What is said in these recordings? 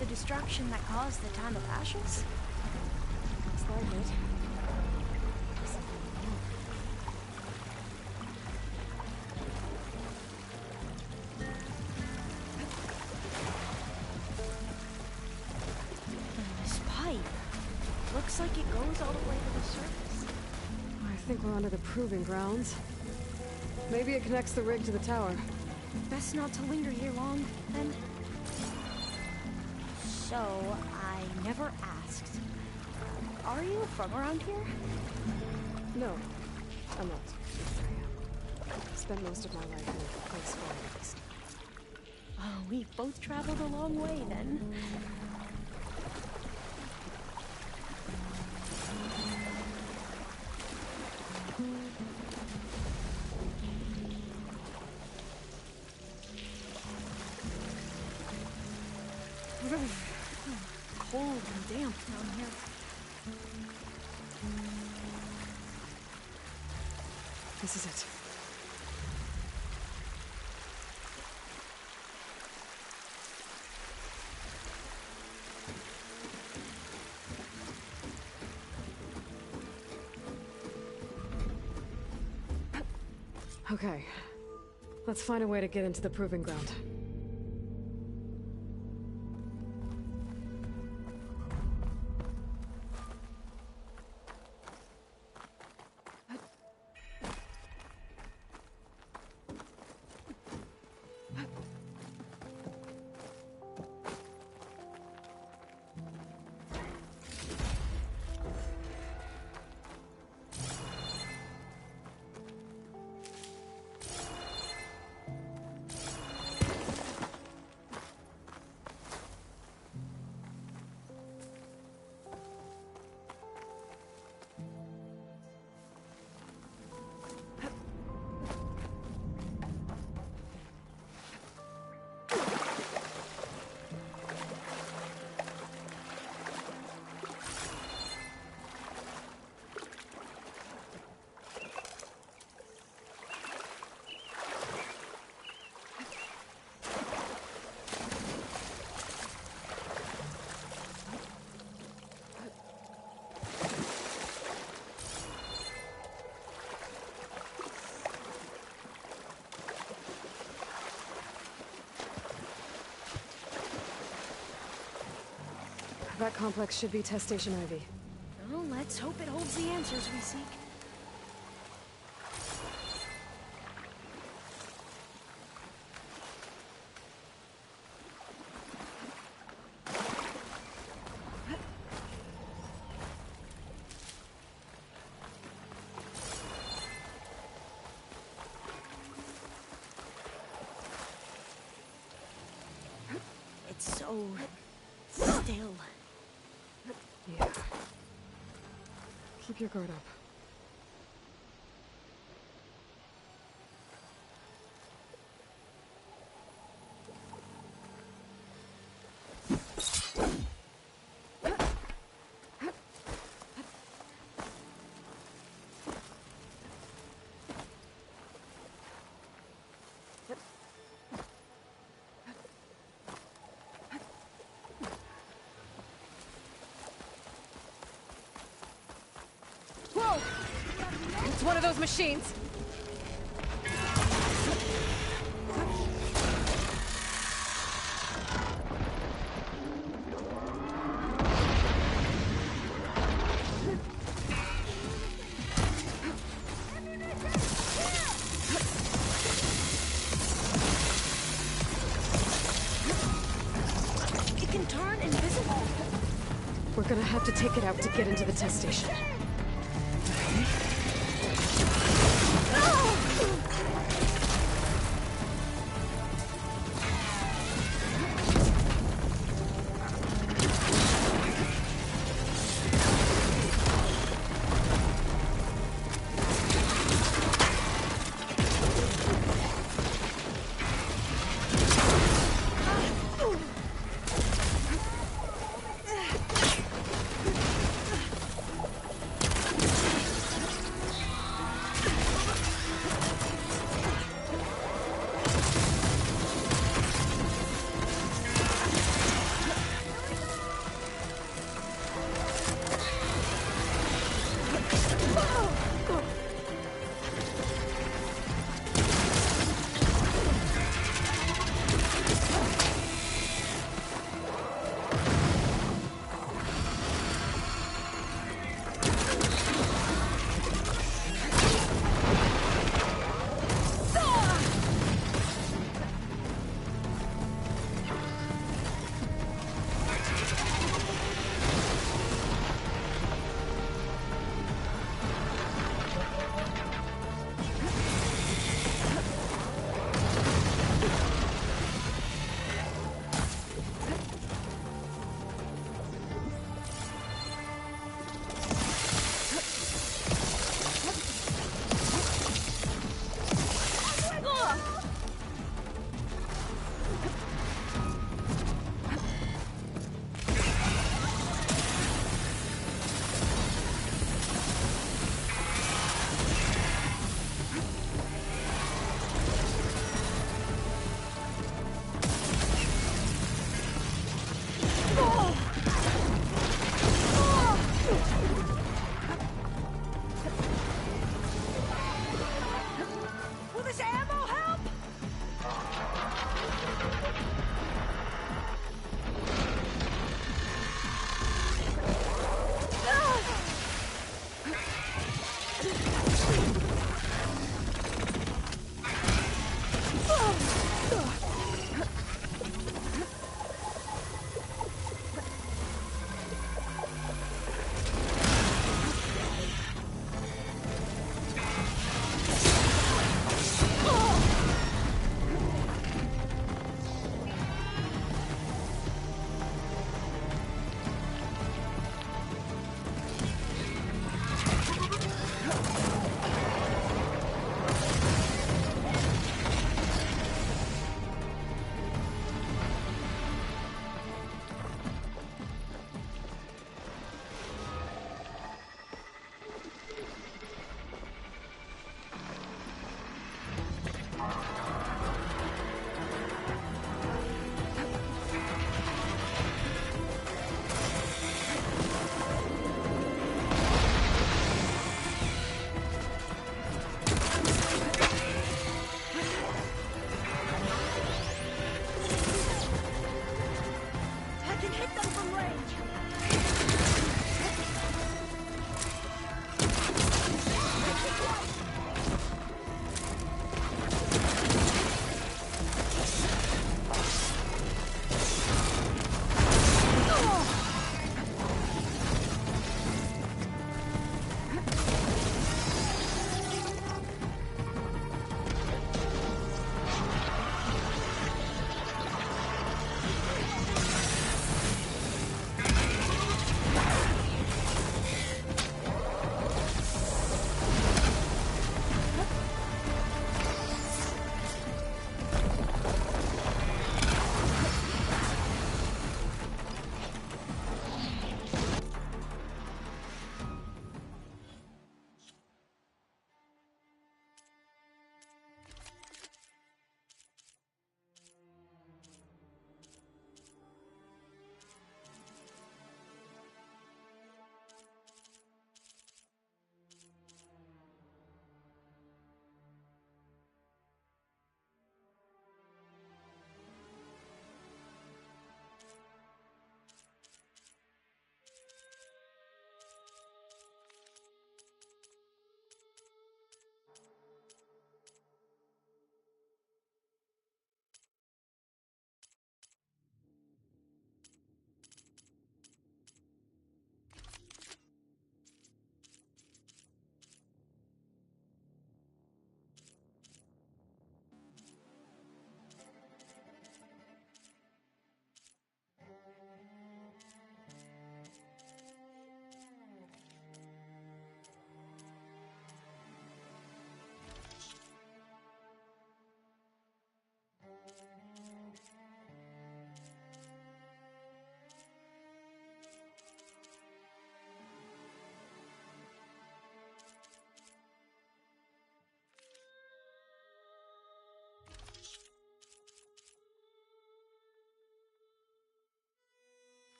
The destruction that caused the Time of Ashes? Looks like it. This pipe. Looks like it goes all the way to the surface. I think we're under the proving grounds. Maybe it connects the rig to the tower. Best not to linger here long, then. So, I never asked. Are you from around here? No, I'm not. I spent most of my life in a place forest. Oh, we both traveled a long way then. Cold and damp down here. This is it. Okay. Let's find a way to get into the proving ground. That complex should be Test Station Ivy. Well, let's hope it holds the answers we seek. It's so still. Yeah. Keep your guard up. Whoa! It's one of those machines! It can turn invisible. We're gonna have to take it out to get into the test station.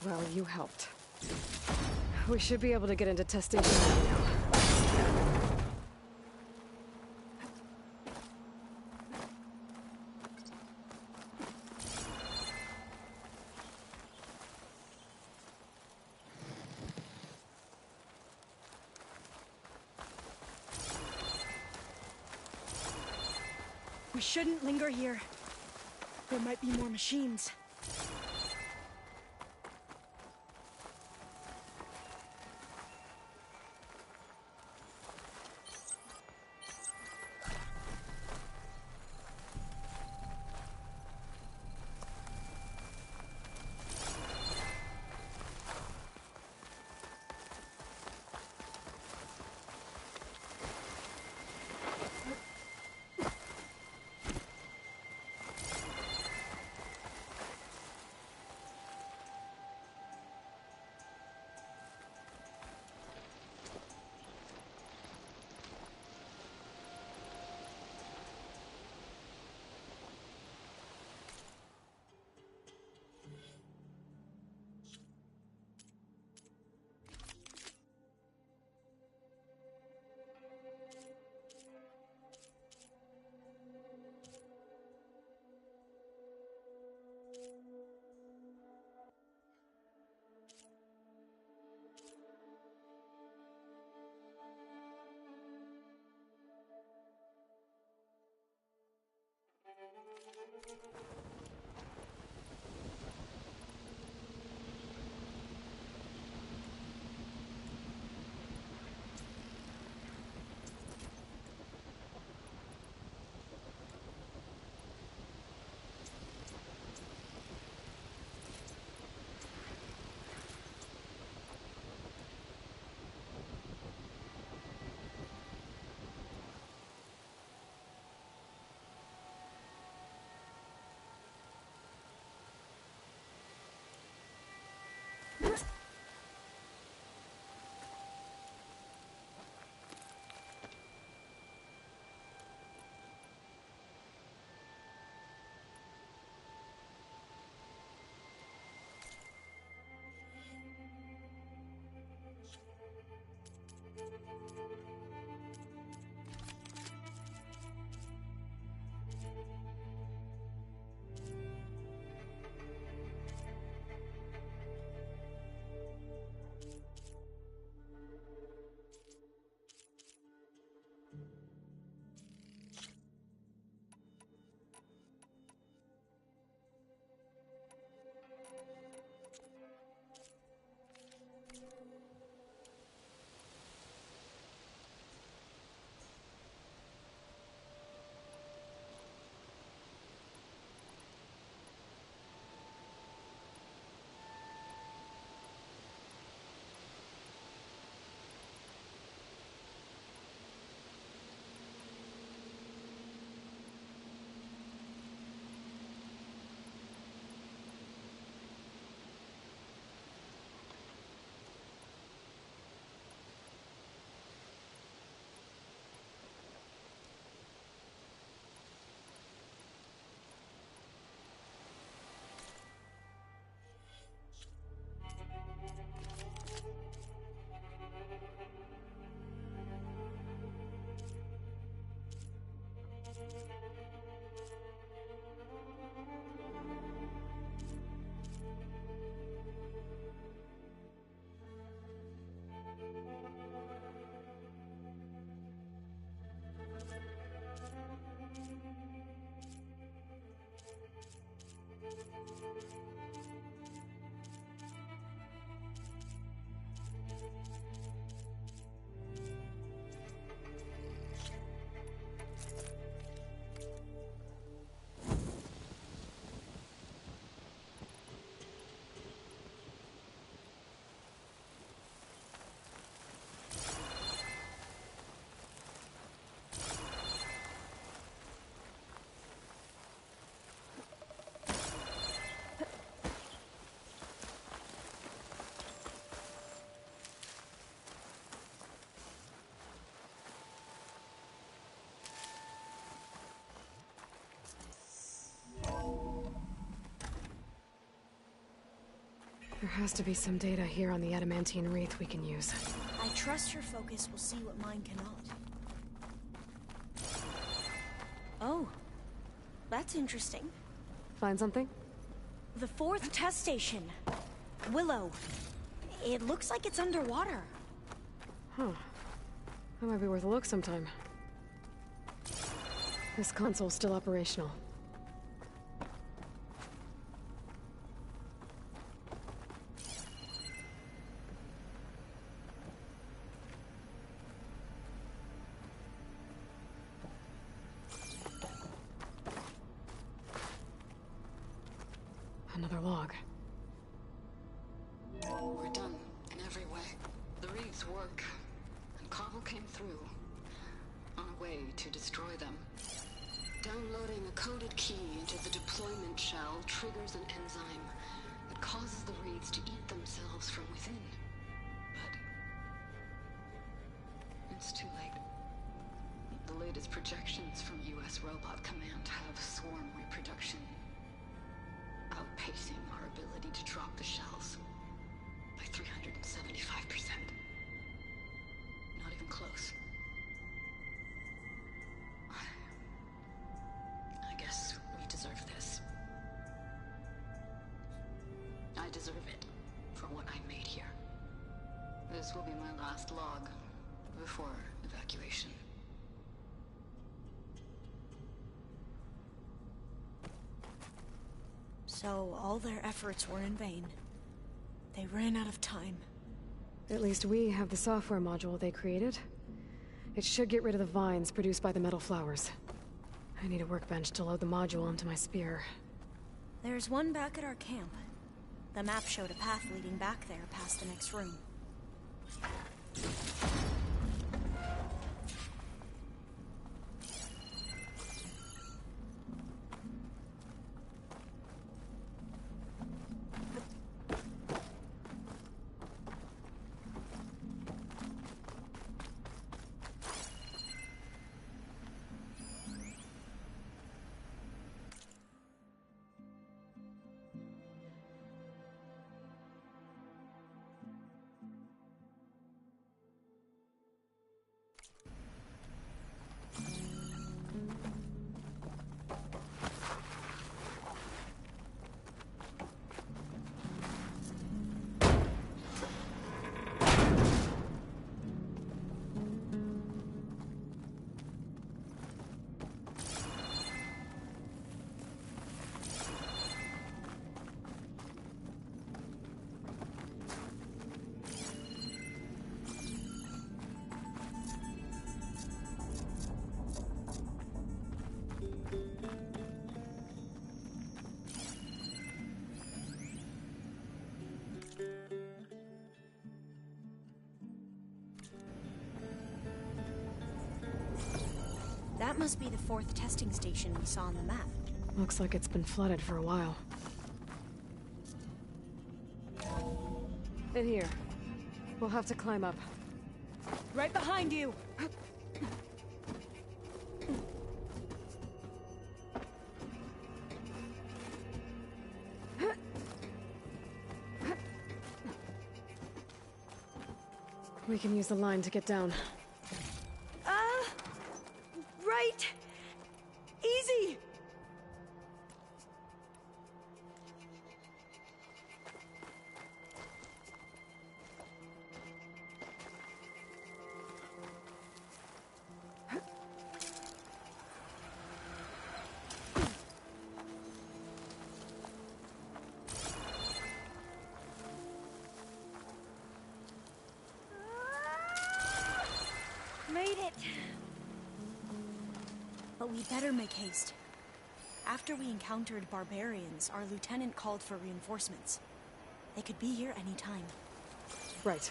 Well, you helped. We should be able to get into test station 9 now. We shouldn't linger here. There might be more machines. There has to be some data here on the adamantine wreath we can use. I trust your focus will see what mine cannot. Oh, that's interesting. Find something? The 4th test station. Willow. It looks like it's underwater. Huh. That might be worth a look sometime. This console's still operational. Another log. We're done in every way. The reeds work, and Cobble came through on a way to destroy them. Downloading a coded key into the deployment shell triggers an enzyme that causes the reeds to eat themselves from within. But it's too late. The latest projections from US Robot Command have swarm reproduction outpacing our ability to drop the shells by 375%. Not even close. I guess we deserve this. I deserve it for what I made here. This will be my last log before evacuation. So all their efforts were in vain. They ran out of time. At least we have the software module they created. It should get rid of the vines produced by the metal flowers. I need a workbench to load the module onto my spear. There's one back at our camp. The map showed a path leading back there past the next room. That must be the 4th testing station we saw on the map. Looks like it's been flooded for a while. In here. We'll have to climb up. Right behind you! We can use the line to get down. Right! Easy! Made it! But we better make haste. After we encountered barbarians, our lieutenant called for reinforcements. They could be here any time. Right.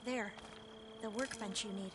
There. The workbench you need.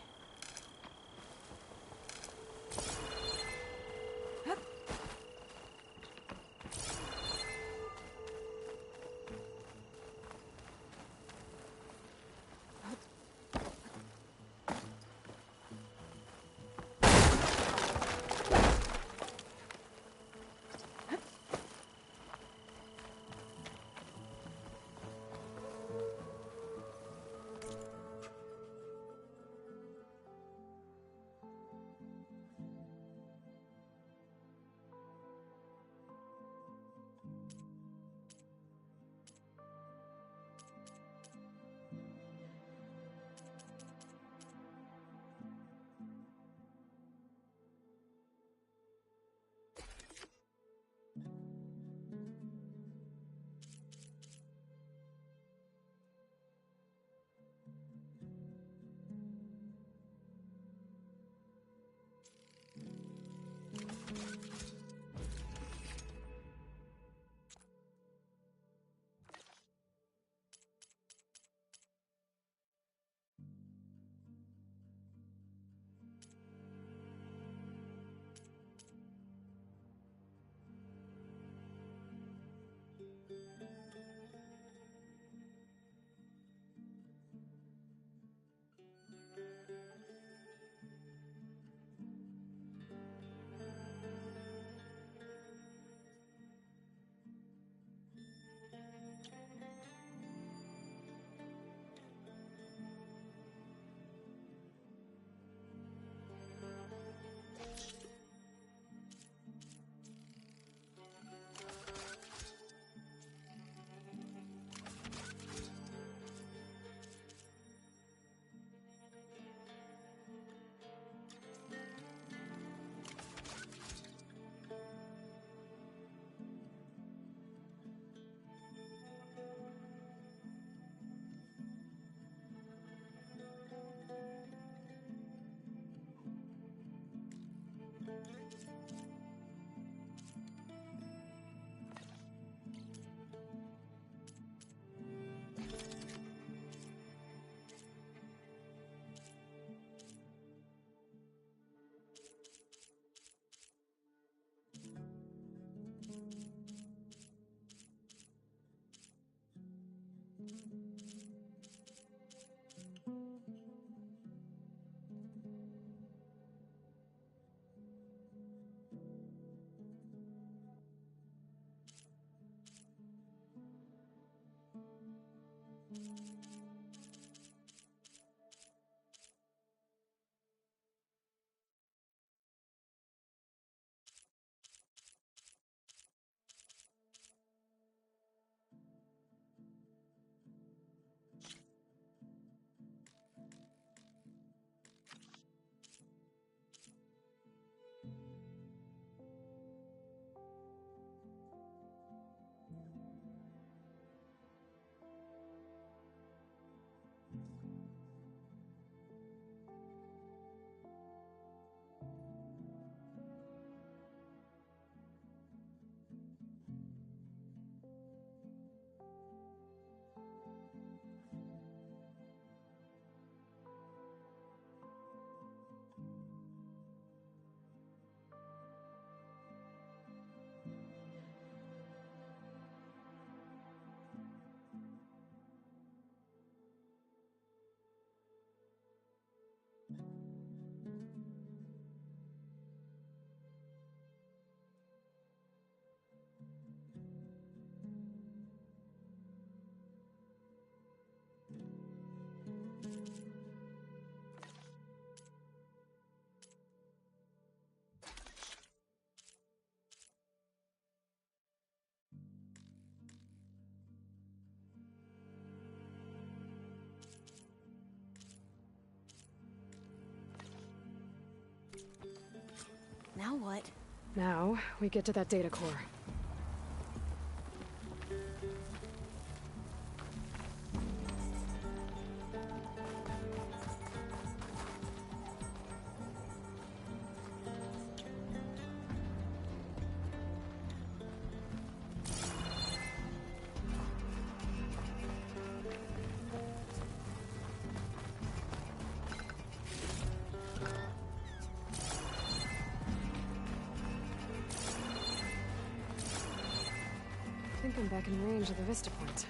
Now what? Now, we get to that data core. I think I'm back in range of the Vista Point.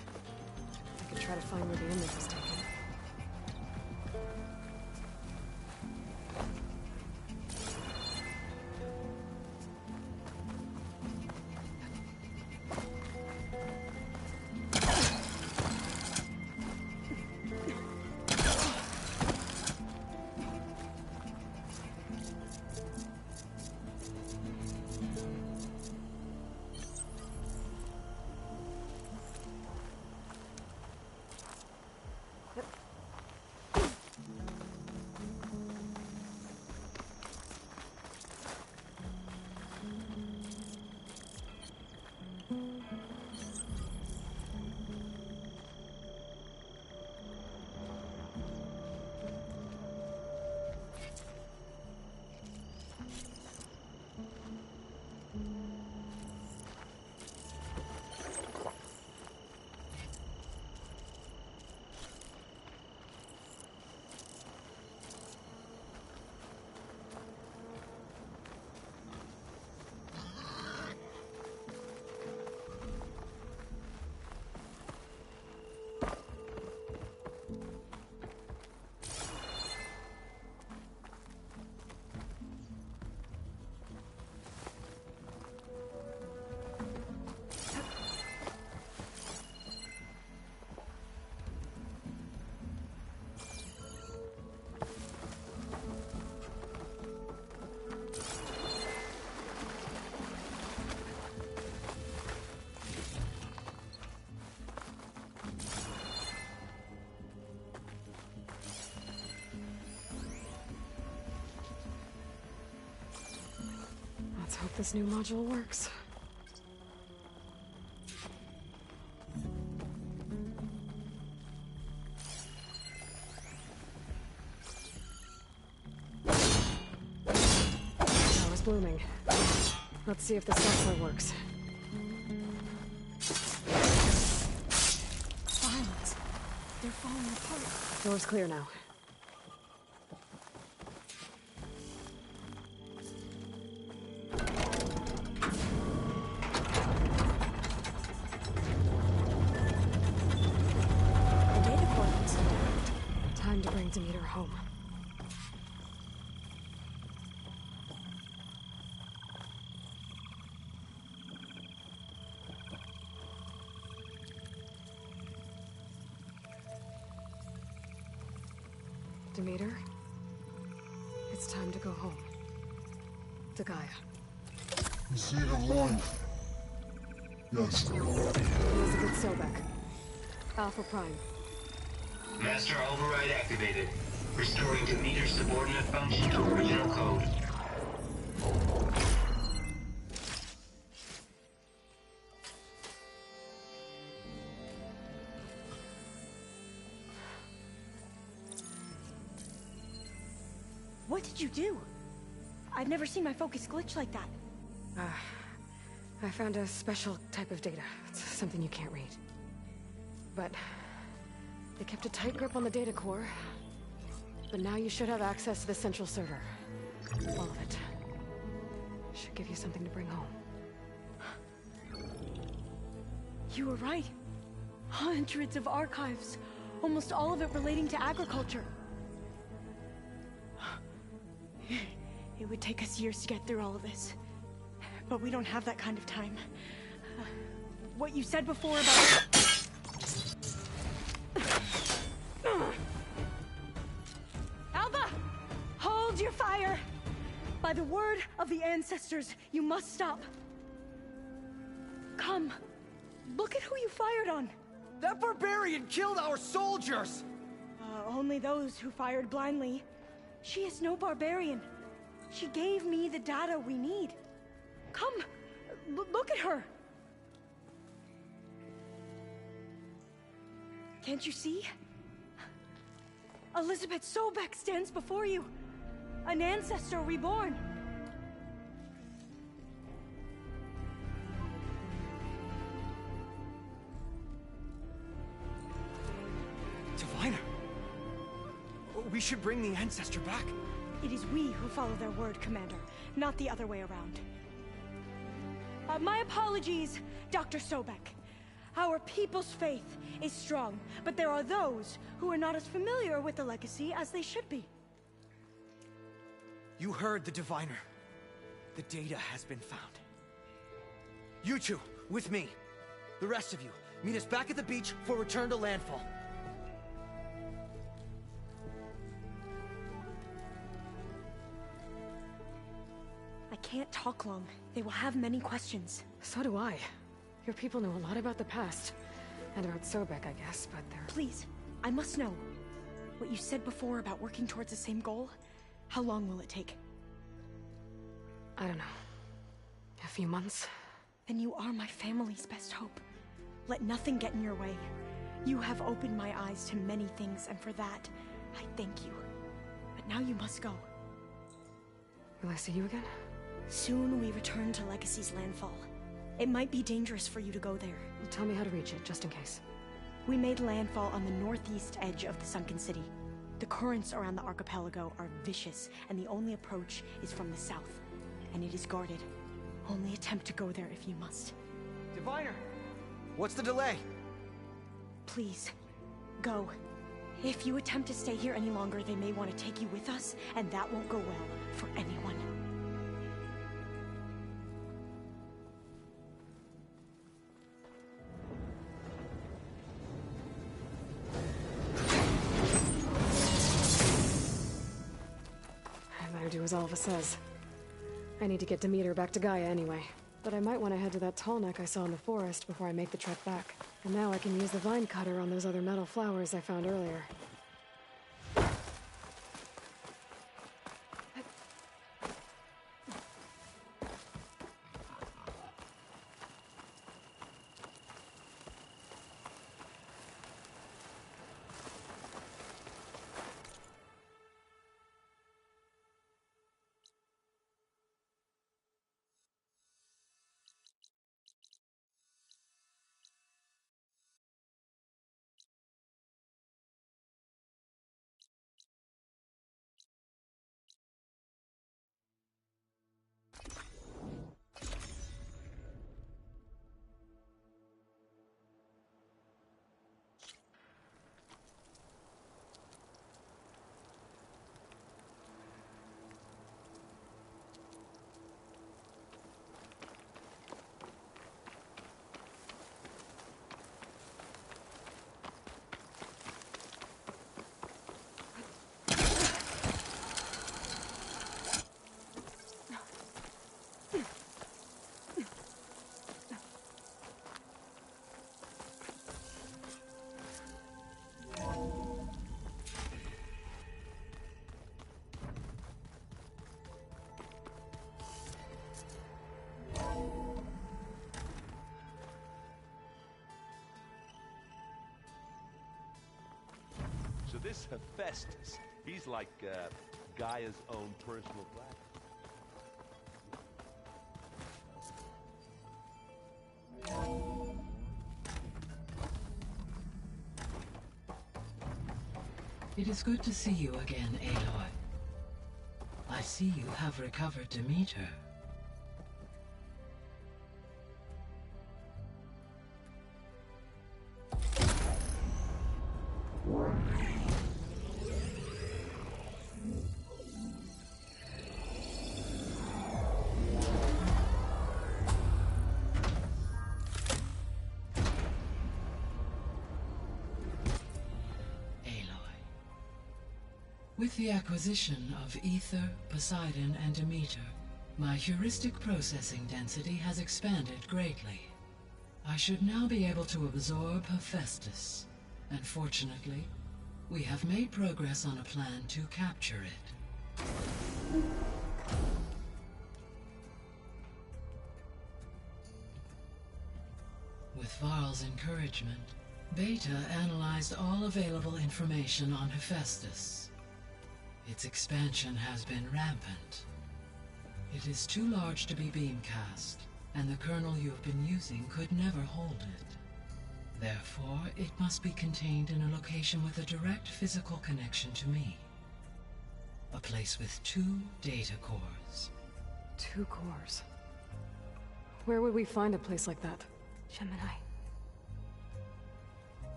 I could try to find where the image was taken. if this new module works. Now it's blooming. Let's see if the software works. Vines. They're falling apart. Door's clear now. The data core looks intact. Time to bring Demeter home. Demeter, it's time to go home. To Gaia. The seed of life. Yes. Elizabeth Sobek. Alpha Prime. Master override activated. Restoring Demeter's subordinate function to original code. What did you do? I've never seen my focus glitch like that. I found a special type of data. It's something you can't read. But they kept a tight grip on the data core. But now you should have access to the central server. All of it. Should give you something to bring home. You were right. Hundreds of archives. Almost all of it relating to agriculture. It would take us years to get through all of this. But we don't have that kind of time. What you said before about... Alva! Hold your fire! By the word of the ancestors, you must stop. Come. Look at who you fired on. That barbarian killed our soldiers! Only those who fired blindly. She is no barbarian. She gave me the data we need. Come, look at her. Can't you see? Elizabeth Sobek stands before you. An ancestor reborn. Diviner! We should bring the ancestor back. It is we who follow their word, Commander, not the other way around. My apologies, Dr. Sobek. Our people's faith is strong, but there are those who are not as familiar with the legacy as they should be. You heard the Diviner. The data has been found. You two, with me. The rest of you, meet us back at the beach for return to landfall. I can't talk long. They will have many questions. So do I. Your people know a lot about the past. And about Sobek, I guess, but they're... Please, I must know. What you said before about working towards the same goal, how long will it take? I don't know. A few months? Then you are my family's best hope. Let nothing get in your way. You have opened my eyes to many things, and for that, I thank you. But now you must go. Will I see you again? Soon we return to Legacy's landfall. It might be dangerous for you to go there. Tell me how to reach it, just in case. We made landfall on the northeast edge of the sunken city. The currents around the archipelago are vicious, and the only approach is from the south. And it is guarded. Only attempt to go there if you must. Diviner! What's the delay? Please, go. If you attempt to stay here any longer, they may want to take you with us, and that won't go well for anyone. I better do as Alva says. I need to get Demeter back to Gaia anyway. But I might want to head to that tall neck I saw in the forest before I make the trek back. And now I can use the vine cutter on those other metal flowers I found earlier. this Hephaestus, he's like Gaia's own personal black. It is good to see you again, Aloy. I see you have recovered Demeter. With the acquisition of Ether, Poseidon, and Demeter, my heuristic processing density has expanded greatly. I should now be able to absorb Hephaestus, and fortunately, we have made progress on a plan to capture it. With Varl's encouragement, Beta analyzed all available information on Hephaestus. Its expansion has been rampant. It is too large to be beamcast, and the kernel you have been using could never hold it. Therefore, it must be contained in a location with a direct physical connection to me. A place with 2 data cores. 2 cores? Where would we find a place like that? Gemini.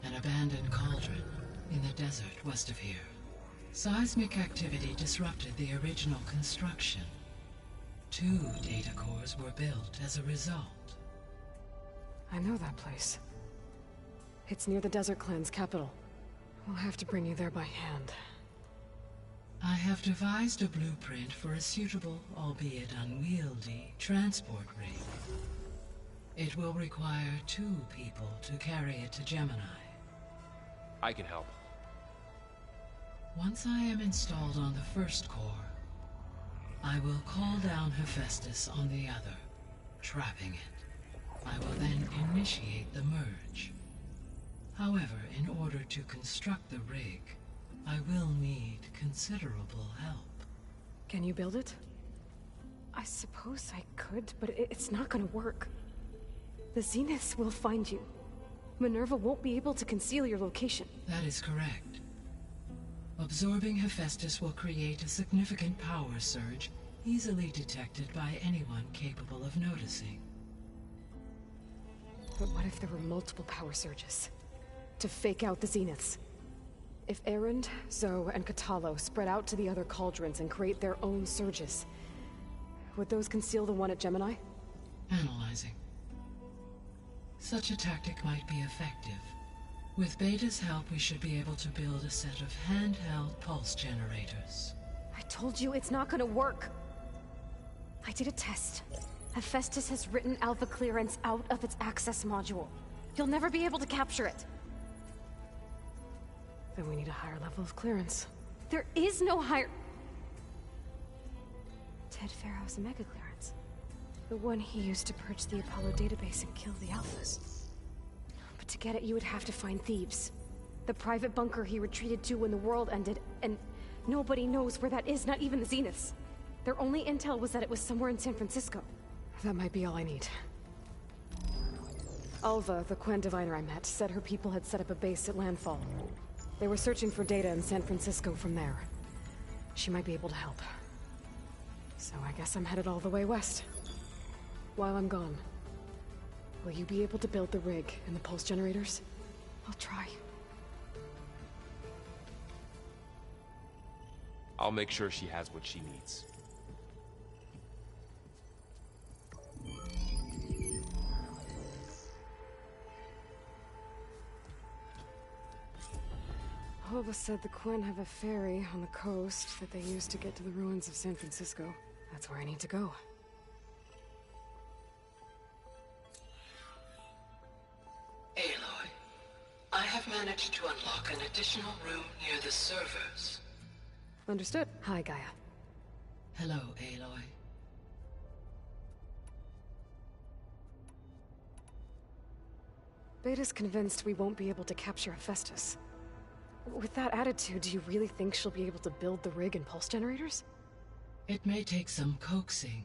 An abandoned cauldron in the desert west of here. Seismic activity disrupted the original construction. 2 data cores were built as a result. I know that place. It's near the Desert Clan's capital. We'll have to bring you there by hand. I have devised a blueprint for a suitable, albeit unwieldy, transport rig. It will require 2 people to carry it to Gemini. I can help. Once I am installed on the first core, I will call down Hephaestus on the other, trapping it. I will then initiate the merge. However, in order to construct the rig, I will need considerable help. Can you build it? I suppose I could, but it's not gonna work. The Zeniths will find you. Minerva won't be able to conceal your location. That is correct. Absorbing Hephaestus will create a significant power surge, easily detected by anyone capable of noticing. But what if there were multiple power surges? To fake out the Zeniths? If Erend, Zoe, and Katalo spread out to the other cauldrons and create their own surges, would those conceal the one at Gemini? Analyzing. Such a tactic might be effective. With Beta's help, we should be able to build a set of handheld pulse generators. I told you it's not gonna work! I did a test. Hephaestus has written Alpha clearance out of its access module. You'll never be able to capture it. Then we need a higher level of clearance. There is no higher... Ted Pharaoh's Mega Clearance. The one he used to purge the Apollo database and kill the Alphas. But to get it, you would have to find thieves. The private bunker he retreated to when the world ended, and nobody knows where that is, not even the Zeniths. Their only intel was that it was somewhere in San Francisco. That might be all I need. Alva, the Quen diviner I met, said her people had set up a base at Landfall. They were searching for data in San Francisco from there. She might be able to help. So I guess I'm headed all the way west. While I'm gone, will you be able to build the rig and the pulse generators? I'll try. I'll make sure she has what she needs. Alva said the Quen have a ferry on the coast that they use to get to the ruins of San Francisco. That's where I need to go. Aloy, I have managed to unlock an additional room near the servers. Understood. Hi, Gaia. Hello, Aloy. Beta's convinced we won't be able to capture Hephaestus. With that attitude, do you really think she'll be able to build the rig and pulse generators? It may take some coaxing,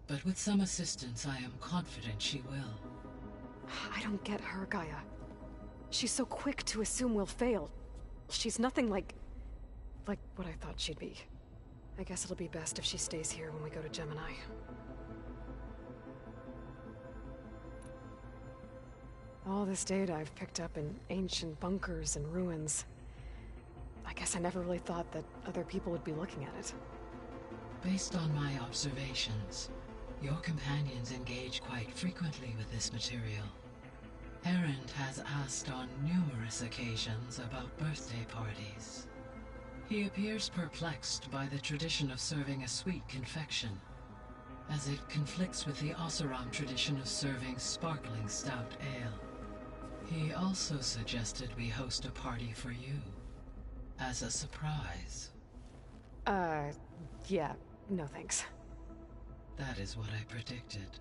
but with some assistance, I am confident she will. I don't get her, Gaia. She's so quick to assume we'll fail. She's nothing like what I thought she'd be. I guess it'll be best if she stays here when we go to Gemini. All this data I've picked up in ancient bunkers and ruins. I guess I never really thought that other people would be looking at it. Based on my observations, your companions engage quite frequently with this material. Erend has asked on numerous occasions about birthday parties. He appears perplexed by the tradition of serving a sweet confection, as it conflicts with the Oseram tradition of serving sparkling stout ale. He also suggested we host a party for you, as a surprise. Yeah, no thanks. That is what I predicted.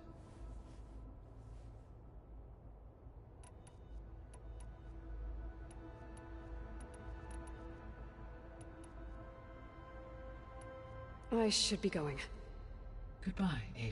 I should be going. Goodbye, Aloy.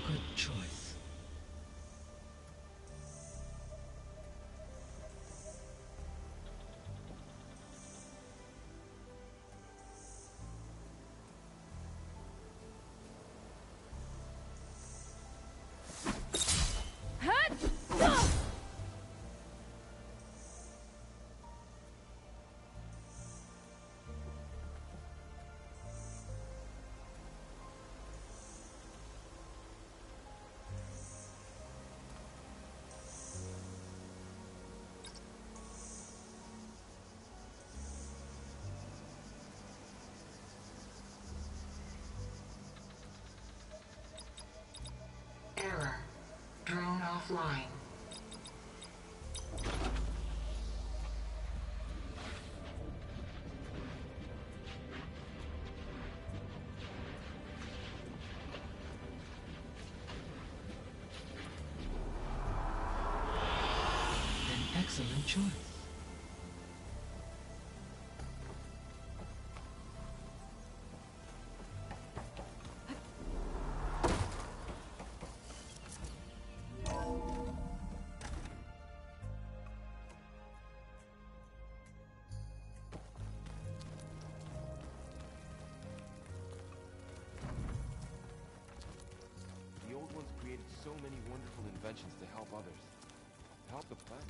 Good choice. Error. Drone offline. An excellent choice. The old ones created so many wonderful inventions to help others. Help the planet.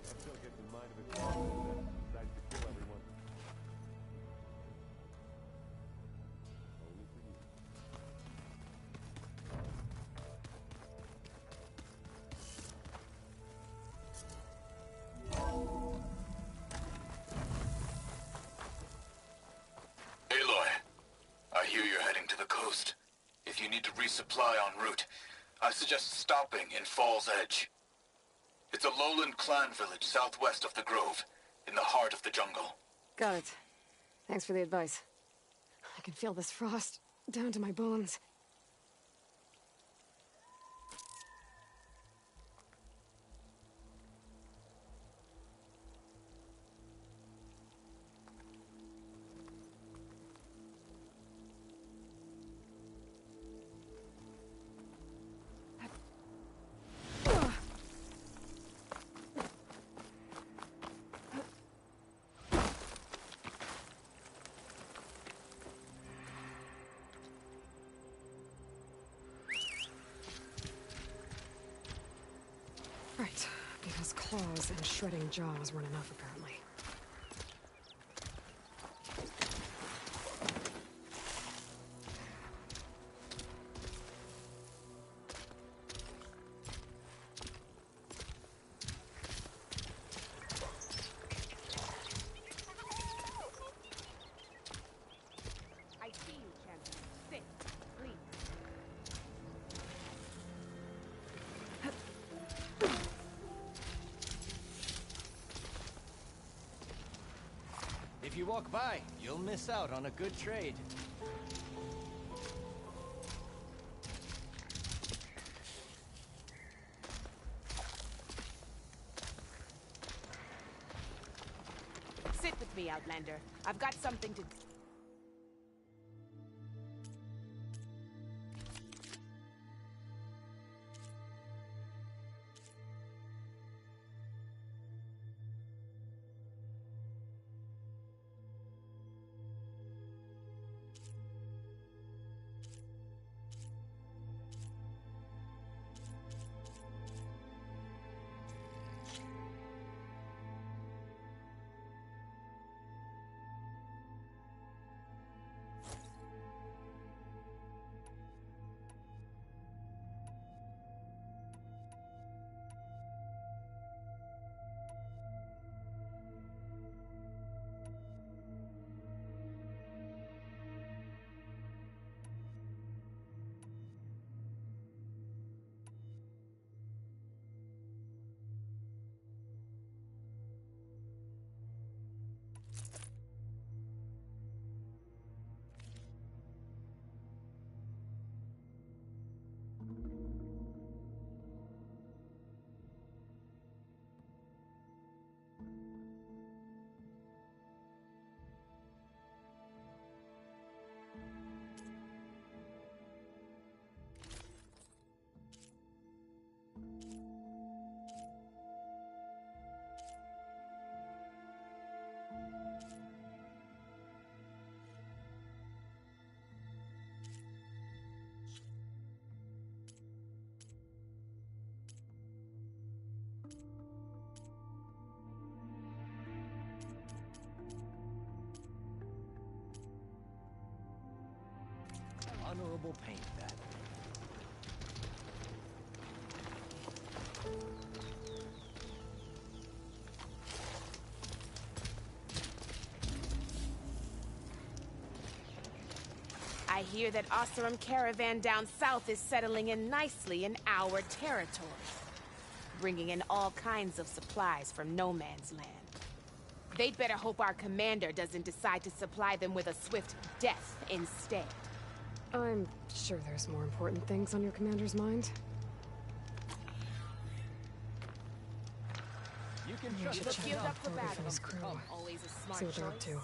Until it gets the mind of a criminal that decides to kill everyone. Only for you. Aloy, I hear you're heading to the coast. If you need to resupply en route, I suggest stopping in Fall's Edge. It's a lowland clan village southwest of the Grove, in the heart of the jungle. Got it. Thanks for the advice. I can feel this frost down to my bones. Right, because claws and shredding jaws weren't enough, apparently. you walk by, you'll miss out on a good trade. Sit with me, Outlander. I've got something to... Honorable paint that. I hear that Oseram caravan down south is settling in nicely in our territory, bringing in all kinds of supplies from no man's land. They'd better hope our commander doesn't decide to supply them with a swift death instead. I'm sure there's more important things on your commander's mind. You can You trust should the check Geared out up for Porter battle. for his crew. Always a smart See what they're up choice. to.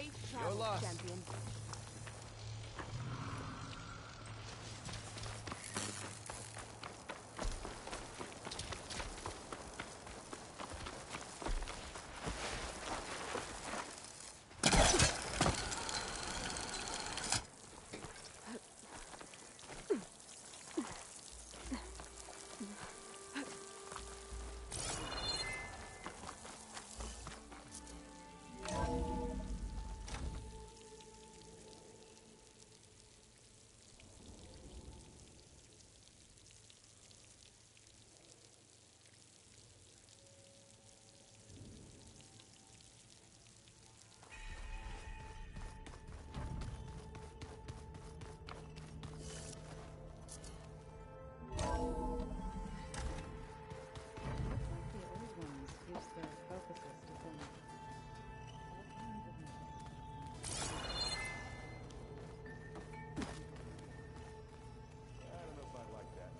Safe Your travels, loss. champion. I don't know if I like that.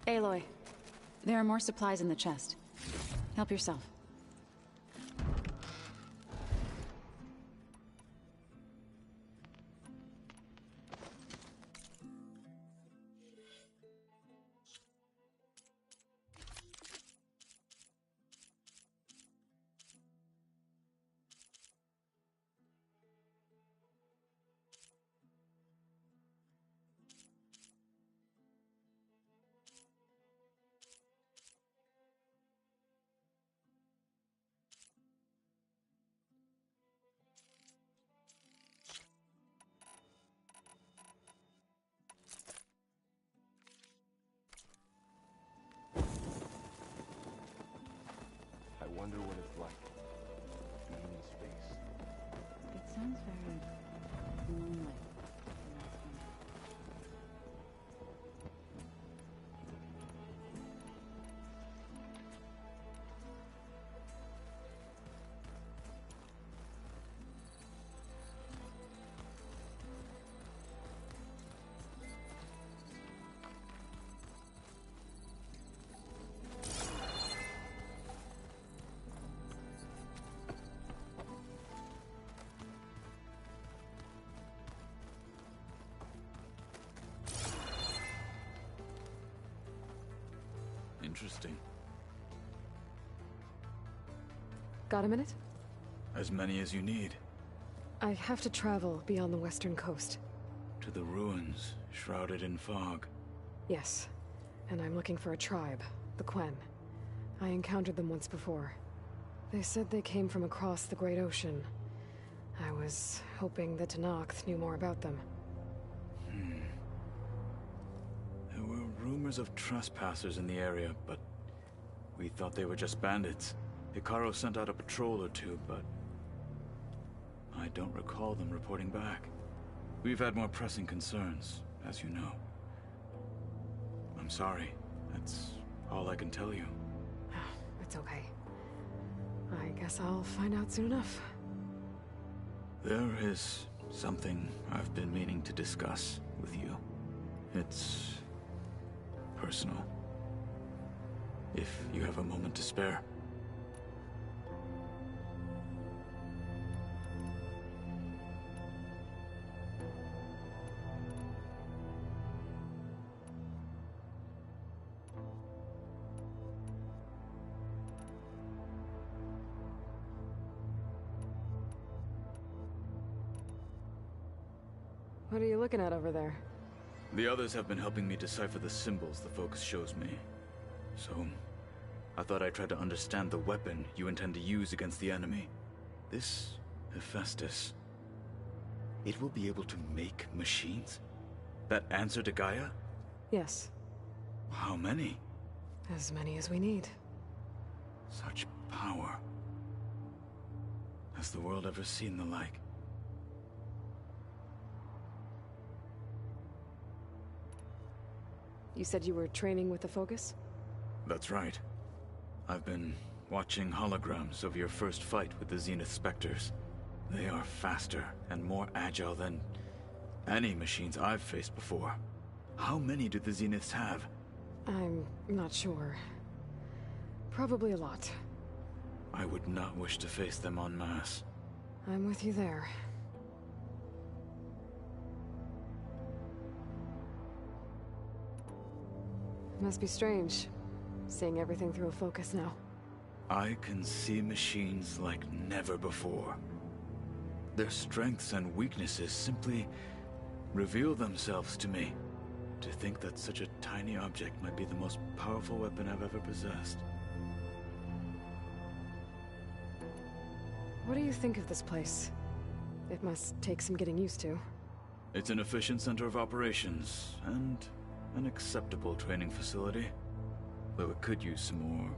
Aloy, there are more supplies in the chest. Help yourself. I wonder what it's like being in space. It sounds very lonely. Interesting. Got a minute? As many as you need. I have to travel beyond the western coast. To the ruins, shrouded in fog. Yes. And I'm looking for a tribe, the Quen. I encountered them once before. They said they came from across the Great Ocean. I was hoping that Tenakth knew more about them. There were rumors of trespassers in the area, but we thought they were just bandits. Hikaru sent out a patrol or two, but I don't recall them reporting back. We've had more pressing concerns, as you know. I'm sorry. That's all I can tell you. It's okay. I guess I'll find out soon enough. There is something I've been meaning to discuss with you. It's personal. If you have a moment to spare. What are you looking at over there? The others have been helping me decipher the symbols the focus shows me. So, I thought I'd try to understand the weapon you intend to use against the enemy. This Hephaestus. It will be able to make machines? That answer to Gaia? Yes. How many? As many as we need. Such power. Has the world ever seen the like? You said you were training with the Focus? That's right. I've been watching holograms of your first fight with the Zenith Spectres. They are faster and more agile than any machines I've faced before. How many do the Zeniths have? I'm not sure. Probably a lot. I would not wish to face them en masse. I'm with you there. Must be strange, seeing everything through a Focus now. I can see machines like never before. Their strengths and weaknesses simply reveal themselves to me. To think that such a tiny object might be the most powerful weapon I've ever possessed. What do you think of this place? It must take some getting used to. It's an efficient center of operations, and an acceptable training facility. Though it could use some more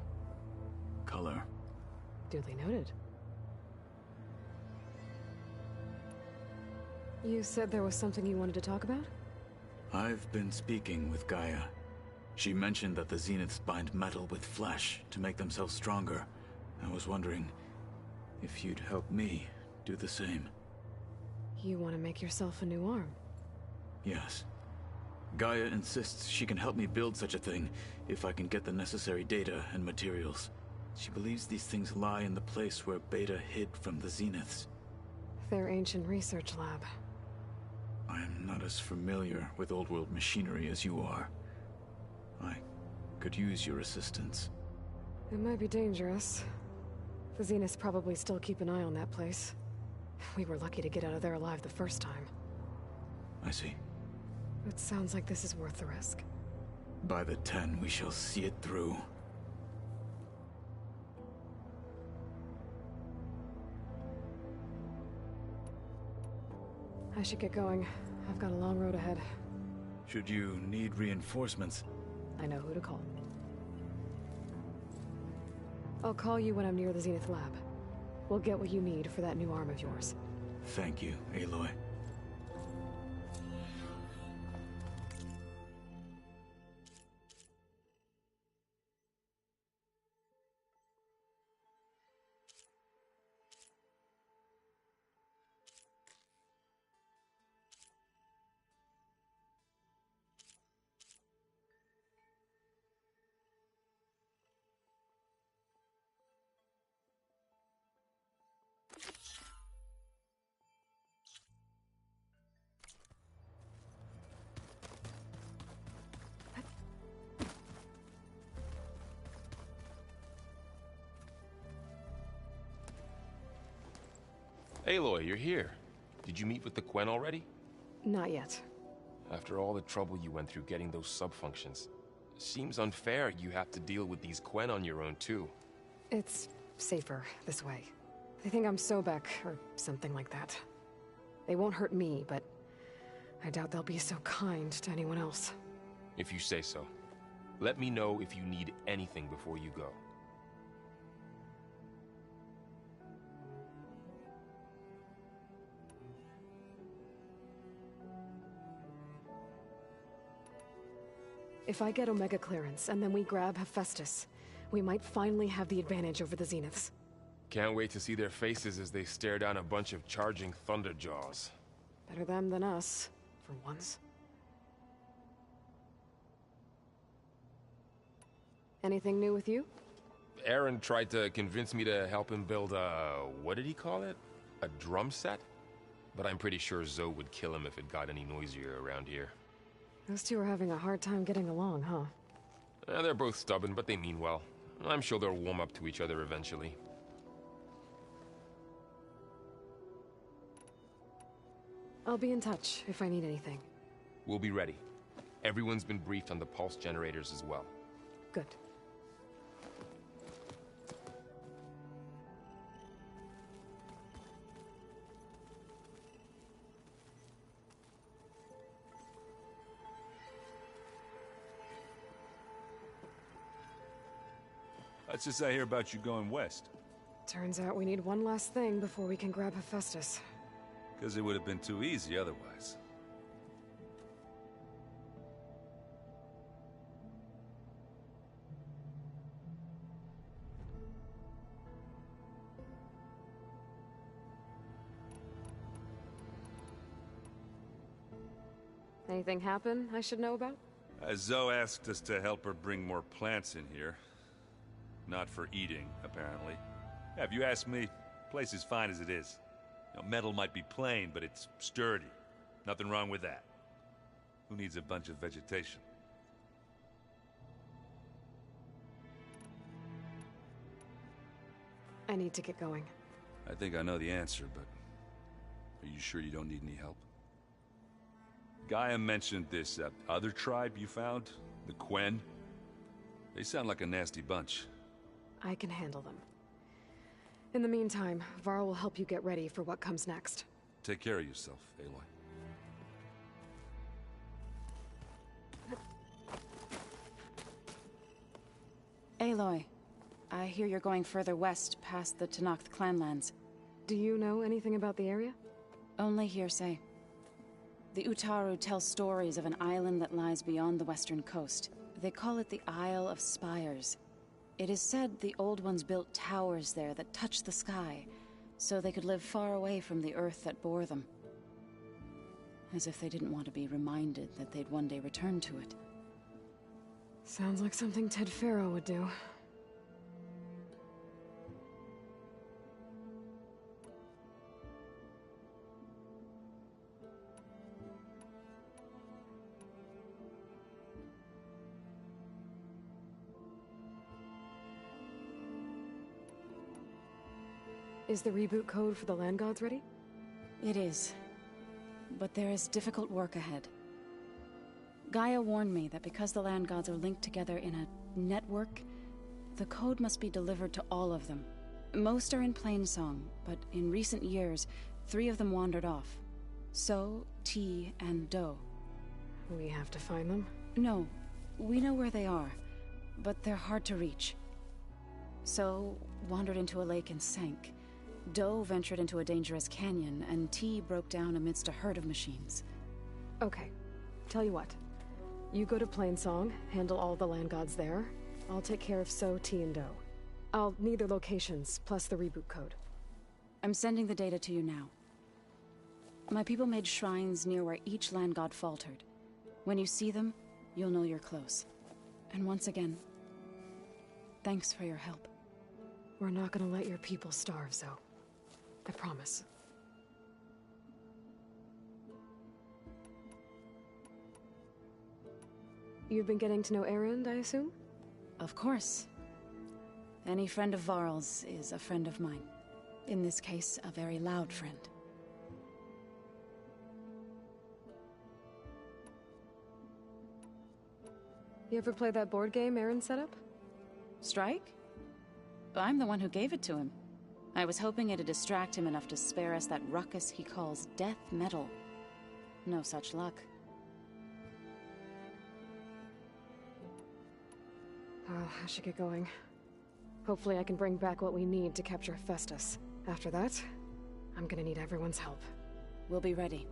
color. Duly noted. You said there was something you wanted to talk about? I've been speaking with Gaia. She mentioned that the Zeniths bind metal with flesh to make themselves stronger. I was wondering if you'd help me do the same. You want to make yourself a new arm? Yes. Gaia insists she can help me build such a thing if I can get the necessary data and materials. She believes these things lie in the place where Beta hid from the Zeniths. Their ancient research lab. I am not as familiar with old-world machinery as you are. I could use your assistance. It might be dangerous. The Zeniths probably still keep an eye on that place. We were lucky to get out of there alive the first time. I see. It sounds like this is worth the risk. By the 10, we shall see it through. I should get going. I've got a long road ahead. Should you need reinforcements? I know who to call. I'll call you when I'm near the Zenith lab. We'll get what you need for that new arm of yours. Thank you, Aloy. Aloy, you're here. Did you meet with the Quen already? Not yet. After all the trouble you went through getting those sub-functions, seems unfair you have to deal with these Quen on your own too. It's safer this way. They think I'm Sobek, or something like that. They won't hurt me, but I doubt they'll be so kind to anyone else. If you say so. Let me know if you need anything before you go. If I get Omega clearance, and then we grab Hephaestus, we might finally have the advantage over the Zeniths. Can't wait to see their faces as they stare down a bunch of charging Thunderjaws. Better them than us, for once. Anything new with you? Aaron tried to convince me to help him build a... what did he call it? A drum set? But I'm pretty sure Zoe would kill him if it got any noisier around here. Those two are having a hard time getting along, huh? They're both stubborn, but they mean well. I'm sure they'll warm up to each other eventually. I'll be in touch if I need anything. We'll be ready. Everyone's been briefed on the pulse generators as well. Good. What's this I hear about you going west? Turns out we need one last thing before we can grab Hephaestus. Because it would have been too easy otherwise. Anything happen I should know about? Zoe asked us to help her bring more plants in here. Not for eating, apparently. Yeah, if you ask me, the place is fine as it is. You know, metal might be plain, but it's sturdy. Nothing wrong with that. Who needs a bunch of vegetation? I need to get going. I think I know the answer, but... are you sure you don't need any help? Gaia mentioned this other tribe you found? The Quen? They sound like a nasty bunch. I can handle them. In the meantime, Varl will help you get ready for what comes next. Take care of yourself, Aloy. Aloy, I hear you're going further west past the Tenakth clanlands. Do you know anything about the area? Only hearsay. The Utaru tell stories of an island that lies beyond the western coast. They call it the Isle of Spires. It is said the Old Ones built towers there that touch the sky, so they could live far away from the earth that bore them. As if they didn't want to be reminded that they'd one day return to it. Sounds like something Ted Faro would do. Is the reboot code for the Land Gods ready? It is. But there is difficult work ahead. Gaia warned me that because the Land Gods are linked together in a network, the code must be delivered to all of them. Most are in Plainsong, but in recent years, 3 of them wandered off. So, T, and Do. We have to find them? No. We know where they are, but they're hard to reach. So, wandered into a lake and sank. Do ventured into a dangerous canyon, and T broke down amidst a herd of machines. Okay. Tell you what. You go to Plainsong, handle all the Land Gods there. I'll take care of So, T, and Do. I'll need their locations, plus the reboot code. I'm sending the data to you now. My people made shrines near where each Land God faltered. When you see them, you'll know you're close. And once again, thanks for your help. We're not gonna let your people starve, Zoe. I promise. You've been getting to know Erend, I assume? Of course. Any friend of Varl's is a friend of mine. In this case, a very loud friend. You ever play that board game Aaron set up? Strike? I'm the one who gave it to him. I was hoping it'd distract him enough to spare us that ruckus he calls death metal. No such luck. Well, I should get going. Hopefully I can bring back what we need to capture Hephaestus. After that, I'm gonna need everyone's help. We'll be ready.